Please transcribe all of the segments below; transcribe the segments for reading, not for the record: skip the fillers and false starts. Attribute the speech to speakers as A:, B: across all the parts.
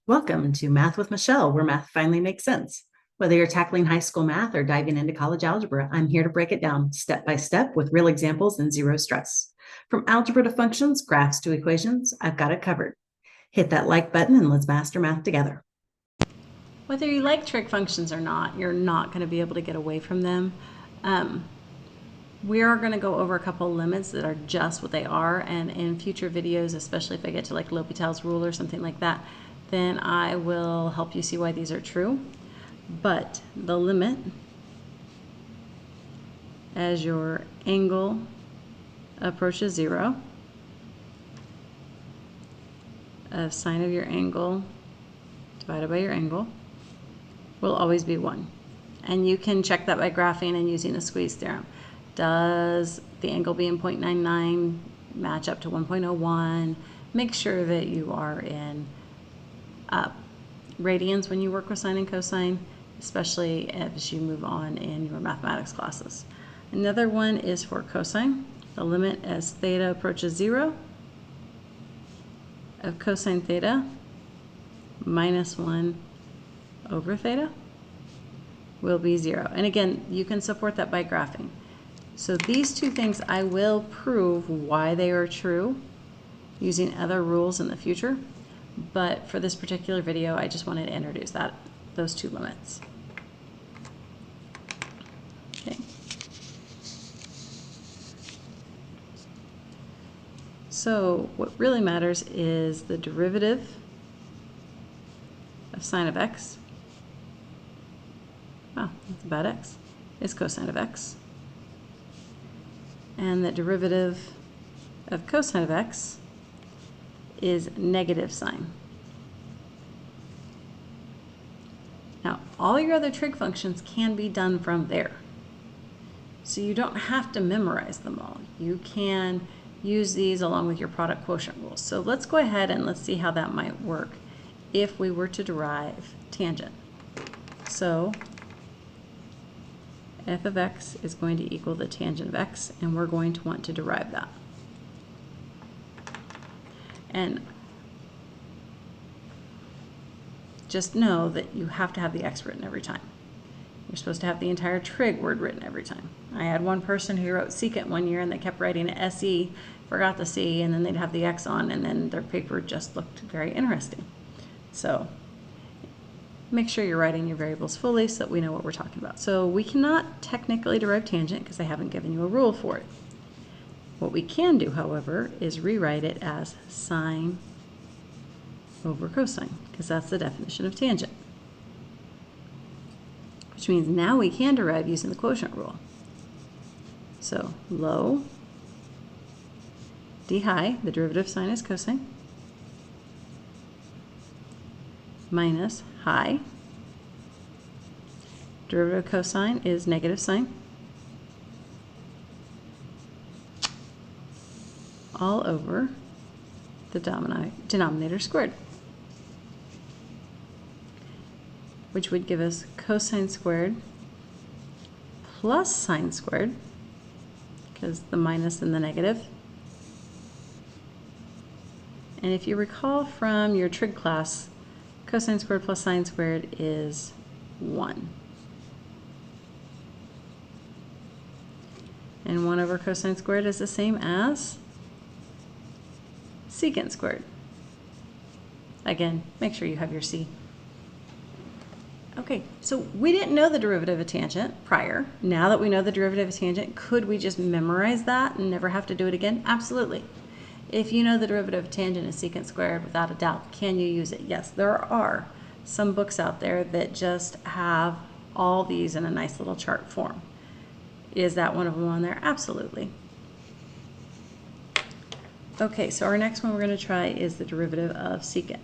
A: Welcome to Math with Michelle, where math finally makes sense. Whether you're tackling high school math or diving into college algebra, I'm here to break it down step by step with real examples and zero stress. From algebra to functions, graphs to equations, I've got it covered. Hit that like button and let's master math together. Whether you like trig functions or not, you're not going to be able to get away from them. We are going to go over a couple limits that are just what they are, and in future videos, especially if I get to like L'Hopital's rule or something like that, then I will help you see why these are true. But the limit as your angle approaches 0 of sine of your angle divided by your angle will always be 1. And you can check that by graphing and using the squeeze theorem. Does the angle being 0.99 match up to 1.01? Make sure that you are in radians when you work with sine and cosine, especially as you move on in your mathematics classes. Another one is for cosine. The limit as theta approaches 0 of cosine theta minus 1 over theta will be 0. And again, you can support that by graphing. So these two things I will prove why they are true using other rules in the future. But for this particular video, I just wanted to introduce those two limits. Okay. So what really matters is the derivative of sine of x. Wow, that's about x. Is cosine of x. And the derivative of cosine of x is negative sine. Now, all your other trig functions can be done from there. So you don't have to memorize them all. You can use these along with your product quotient rules. So let's go ahead and let's see how that might work if we were to derive tangent. So f of x is going to equal the tangent of x, and we're going to want to derive that. And just know that you have to have the x written every time. You're supposed to have the entire trig word written every time. I had one person who wrote secant one year and they kept writing SE, forgot the C, and then they'd have the X on, and then their paper just looked very interesting. So make sure you're writing your variables fully so that we know what we're talking about. So we cannot technically derive tangent because I haven't given you a rule for it. What we can do, however, is rewrite it as sine over cosine, because that's the definition of tangent. Which means now we can derive using the quotient rule. So low d high, the derivative of sine is cosine, minus high, derivative of cosine is negative sine, all over the denominator squared, which would give us cosine squared plus sine squared, because the minus and the negative. And if you recall from your trig class, cosine squared plus sine squared is 1. And 1 over cosine squared is the same as secant squared. Again, make sure you have your C. Okay, so we didn't know the derivative of tangent prior. Now that we know the derivative of tangent, could we just memorize that and never have to do it again? Absolutely. If you know the derivative of tangent is secant squared, without a doubt, can you use it? Yes, there are some books out there that just have all these in a nice little chart form. Is that one of them on there? Absolutely. Okay, so our next one we're going to try is the derivative of secant.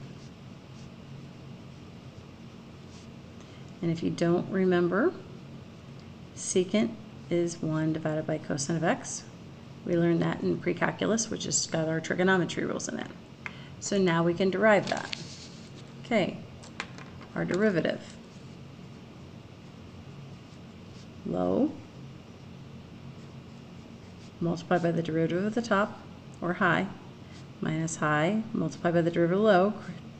A: And if you don't remember, secant is 1 divided by cosine of x. We learned that in pre-calculus, which has got our trigonometry rules in it. So now we can derive that. Okay, our derivative. Low multiplied by the derivative of the top, or high, minus high multiplied by the derivative of low,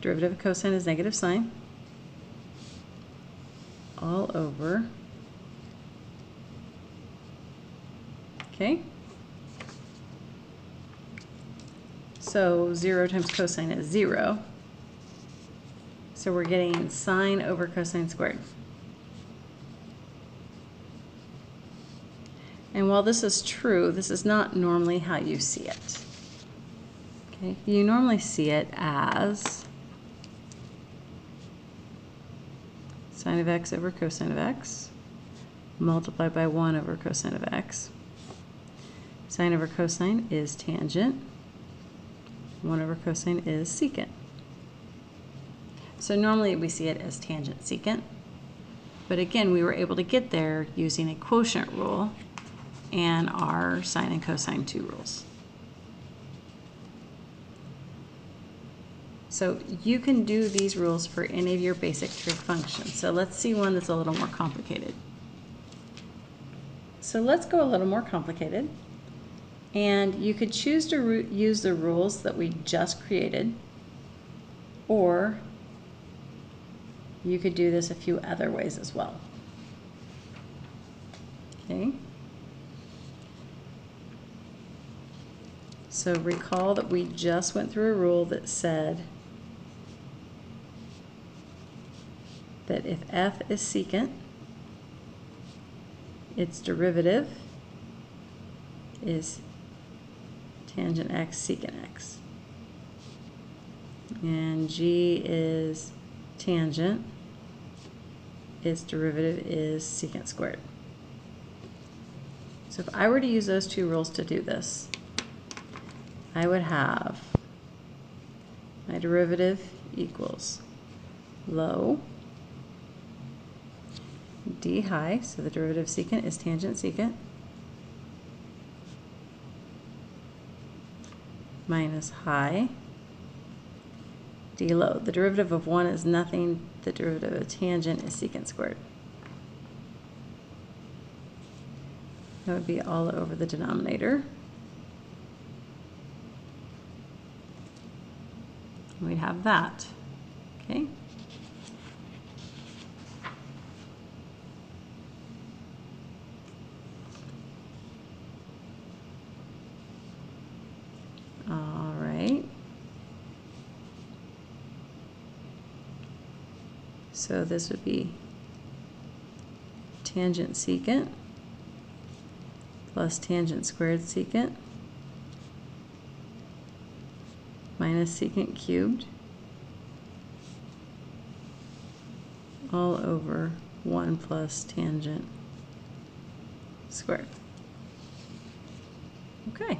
A: Derivative of cosine is negative sine. All over. Okay. So 0 times cosine is 0. So we're getting sine over cosine squared. And while this is true, this is not normally how you see it. Okay, you normally see it as sine of x over cosine of x multiplied by 1 over cosine of x. Sine over cosine is tangent. 1 over cosine is secant. So normally we see it as tangent secant. But again, we were able to get there using a quotient rule and our sine and cosine 2 rules. So you can do these rules for any of your basic trig functions. So let's see one that's a little more complicated. So let's go a little more complicated. And you could choose to use the rules that we just created, or you could do this a few other ways as well. Okay. So recall that we just went through a rule that said that if f is secant, its derivative is tangent x secant x. And g is tangent, its derivative is secant squared. So if I were to use those two rules to do this, I would have my derivative equals low d high, so the derivative of secant is tangent secant, minus high d low. The derivative of 1 is nothing. The derivative of tangent is secant squared. That would be all over the denominator. We'd have that. Okay. All right. So this would be tangent secant plus tangent squared secant minus secant cubed all over 1 plus tangent squared. Okay.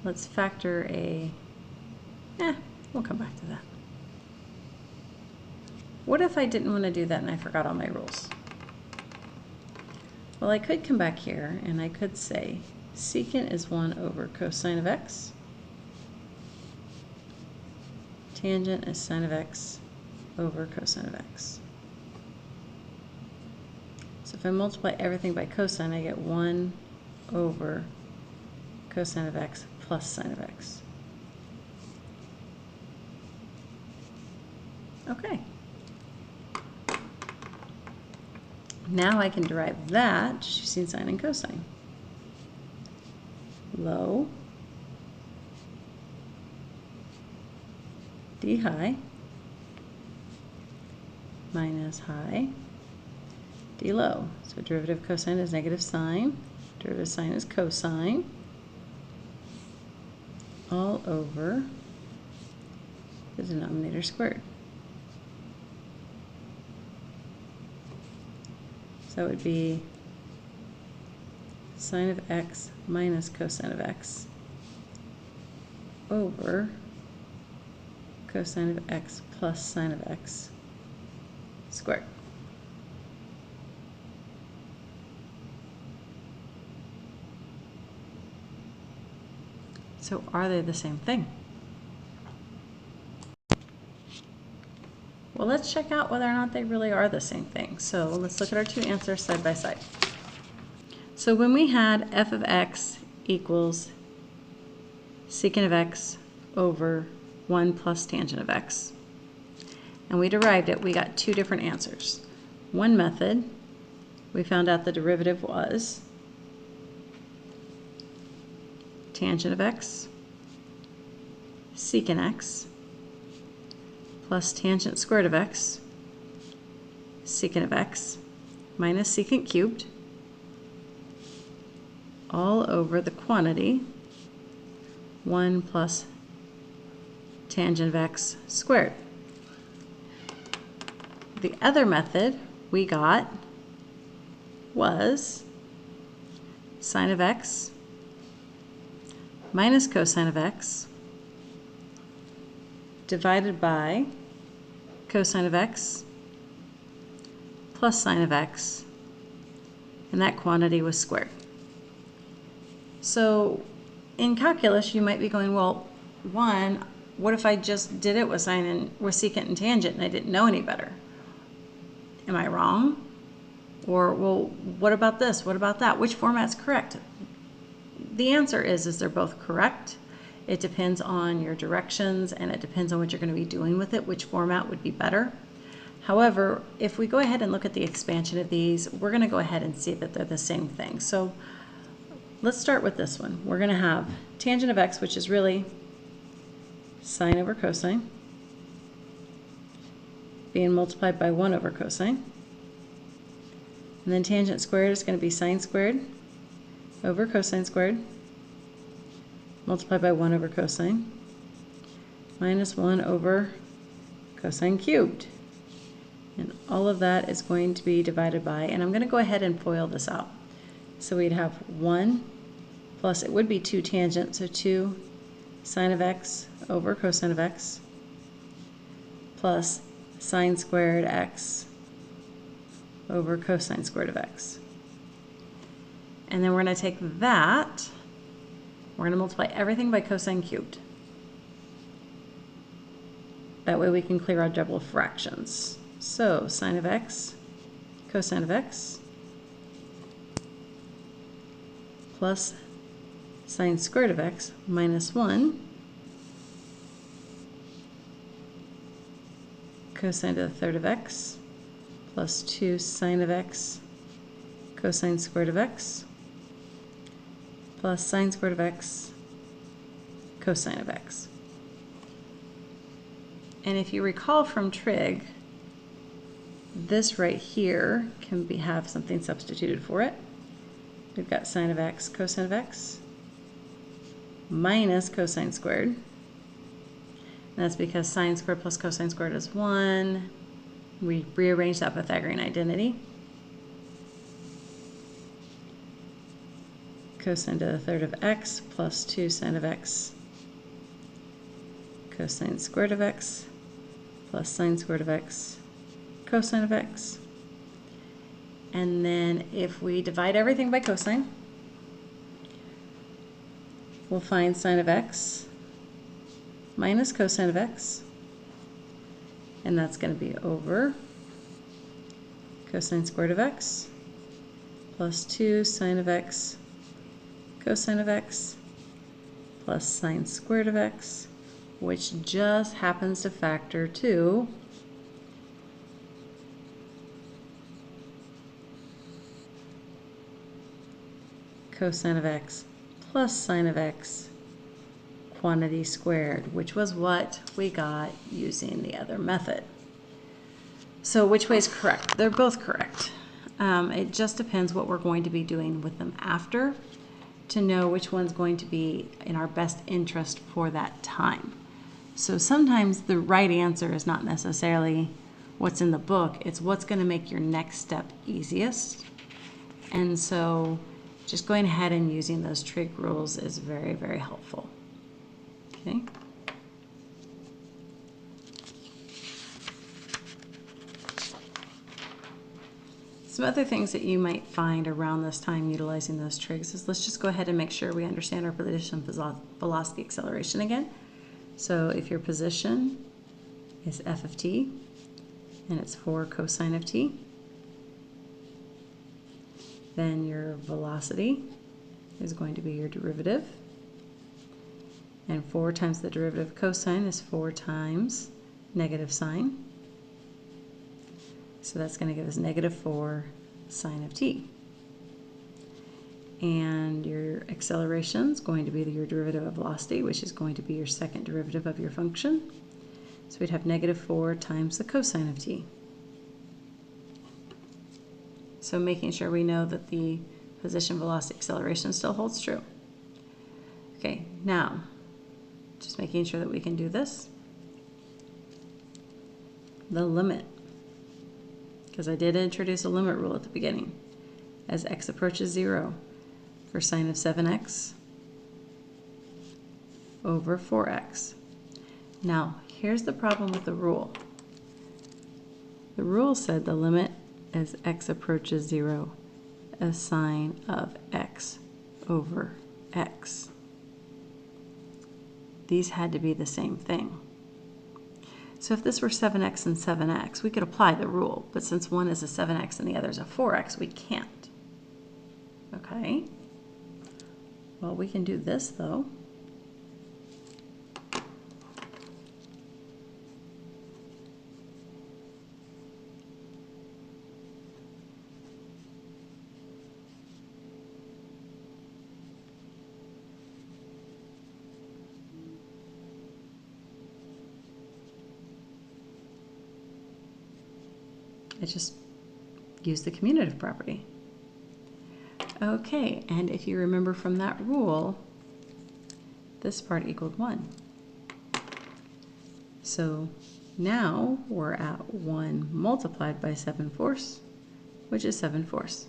A: Let's factor we'll come back to that. What if I didn't want to do that and I forgot all my rules? Well, I could come back here and I could say secant is 1 over cosine of x. Tangent is sine of x over cosine of x. So if I multiply everything by cosine, I get 1 over cosine of x plus sine of x. Okay. Now I can derive that just using sine and cosine. Low d high minus high d low. So derivative of cosine is negative sine. Derivative of sine is cosine. All over the denominator squared. So it would be sine of x minus cosine of x over cosine of x plus sine of x squared. So are they the same thing? Well, let's check out whether or not they really are the same thing. So let's look at our two answers side by side. So when we had f of x equals secant of x over 1 plus tangent of x. And we derived it. We got two different answers. One method, we found out the derivative was tangent of x, secant x, plus tangent squared of x, secant of x, minus secant cubed, all over the quantity 1 plus tangent of x squared. The other method we got was sine of x minus cosine of x divided by cosine of x plus sine of x, and that quantity was squared. So in calculus, you might be going, well, one, what if I just did it with sine and with secant and tangent and I didn't know any better? Am I wrong? Or, well, what about this? What about that? Which format's correct? The answer is they're both correct. It depends on your directions and it depends on what you're going to be doing with it, which format would be better. However, if we go ahead and look at the expansion of these, we're going to go ahead and see that they're the same thing. So let's start with this one. We're going to have tangent of x, which is really sine over cosine, being multiplied by 1 over cosine. And then tangent squared is going to be sine squared over cosine squared, multiplied by 1 over cosine, minus 1 over cosine cubed. And all of that is going to be divided by, and I'm going to go ahead and FOIL this out. So we'd have 1 plus, it would be 2 tangent, so 2 sine of x over cosine of x, plus sine squared x over cosine squared of x. And then we're going to take that, we're going to multiply everything by cosine cubed. That way we can clear our double fractions. So sine of x, cosine of x, plus sine squared of x minus 1 cosine to the third of x plus 2 sine of x cosine squared of x plus sine squared of x cosine of x. And if you recall from trig, this right here can have something substituted for it. We've got sine of x cosine of x minus cosine squared. And that's because sine squared plus cosine squared is 1. We rearrange that Pythagorean identity. Cosine to the third of x plus 2 sine of x cosine squared of x plus sine squared of x cosine of x. And then if we divide everything by cosine, we'll find sine of x minus cosine of x, and that's going to be over cosine squared of x plus 2 sine of x cosine of x plus sine squared of x, which just happens to factor to cosine of x plus sine of x quantity squared, which was what we got using the other method. So which way is correct? They're both correct. It just depends what we're going to be doing with them after to know which one's going to be in our best interest for that time. So sometimes the right answer is not necessarily what's in the book, it's what's going to make your next step easiest. And so just going ahead and using those trig rules is very, very helpful. Okay. Some other things that you might find around this time utilizing those trigs is let's just go ahead and make sure we understand our position, velocity, acceleration again. So if your position is f of t and it's 4 cosine of t, then your velocity is going to be your derivative. And 4 times the derivative of cosine is 4 times negative sine. So that's going to give us negative 4 sine of t. And your acceleration is going to be your derivative of velocity, which is going to be your second derivative of your function. So we'd have negative 4 times the cosine of t. So making sure we know that the position, velocity, acceleration still holds true. Okay, now, just making sure that we can do this. The limit, because I did introduce a limit rule at the beginning. As x approaches 0 for sine of 7x over 4x. Now, here's the problem with the rule. The rule said the limit as x approaches 0 as sine of x over x. These had to be the same thing. So if this were 7x and 7x, we could apply the rule, but since one is a 7x and the other is a 4x, we can't. Okay? Well, we can do this though. I just use the commutative property. Okay, and if you remember from that rule, this part equaled 1. So now we're at 1 multiplied by 7/4, which is 7/4.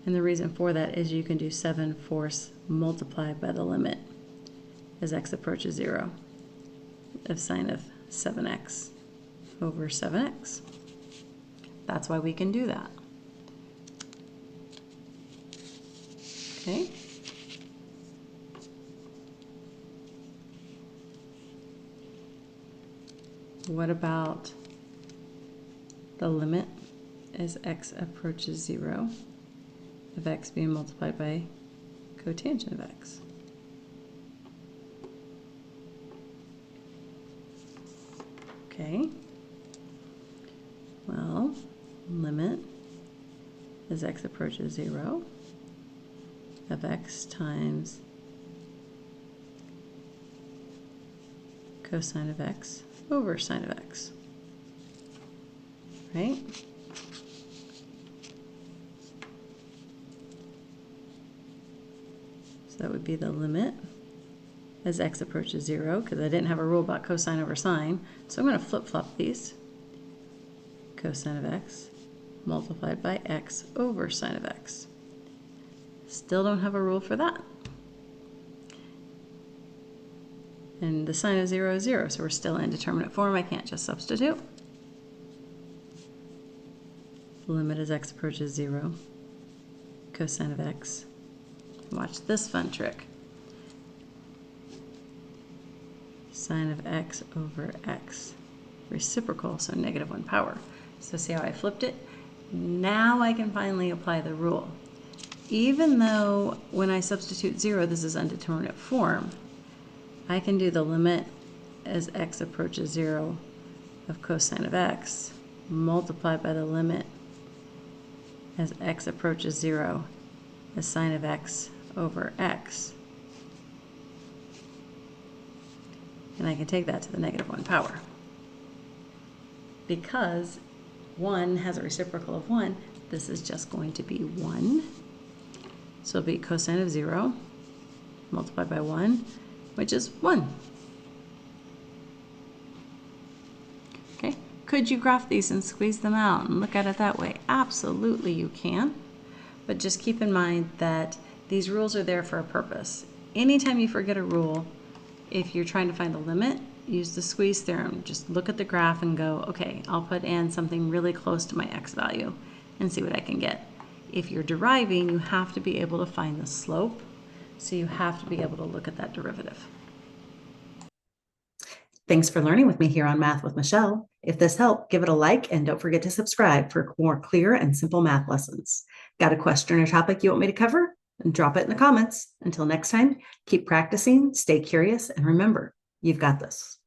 A: And the reason for that is you can do 7/4 multiplied by the limit as x approaches 0 of sine of 7x over 7x. That's why we can do that. Okay. What about the limit as x approaches 0 of x being multiplied by cotangent of x? Okay. Well, limit as x approaches 0 of x times cosine of x over sine of x, right? So that would be the limit as x approaches 0, because I didn't have a rule about cosine over sine, so I'm going to flip-flop these. Cosine of x multiplied by x over sine of x. Still don't have a rule for that. And the sine of 0 is 0, so we're still in indeterminate form. I can't just substitute. Limit as x approaches 0, cosine of x. Watch this fun trick. Sine of x over x. Reciprocal, so -1 power. So see how I flipped it? Now I can finally apply the rule. Even though when I substitute 0, this is undeterminate form, I can do the limit as x approaches 0 of cosine of x multiplied by the limit as x approaches 0 as sine of x over x. And I can take that to the -1 power. Because 1 has a reciprocal of 1, this is just going to be 1. So it'll be cosine of 0 multiplied by 1, which is 1. Okay, could you graph these and squeeze them out and look at it that way? Absolutely you can, but just keep in mind that these rules are there for a purpose. Anytime you forget a rule, if you're trying to find the limit, use the squeeze theorem. Just look at the graph and go, okay, I'll put in something really close to my x value and see what I can get. If you're deriving, you have to be able to find the slope, so you have to be able to look at that derivative.
B: Thanks for learning with me here on Math with Michelle. If this helped, give it a like and don't forget to subscribe for more clear and simple math lessons. Got a question or topic you want me to cover? and drop it in the comments. Until next time, keep practicing, stay curious, and remember, you've got this.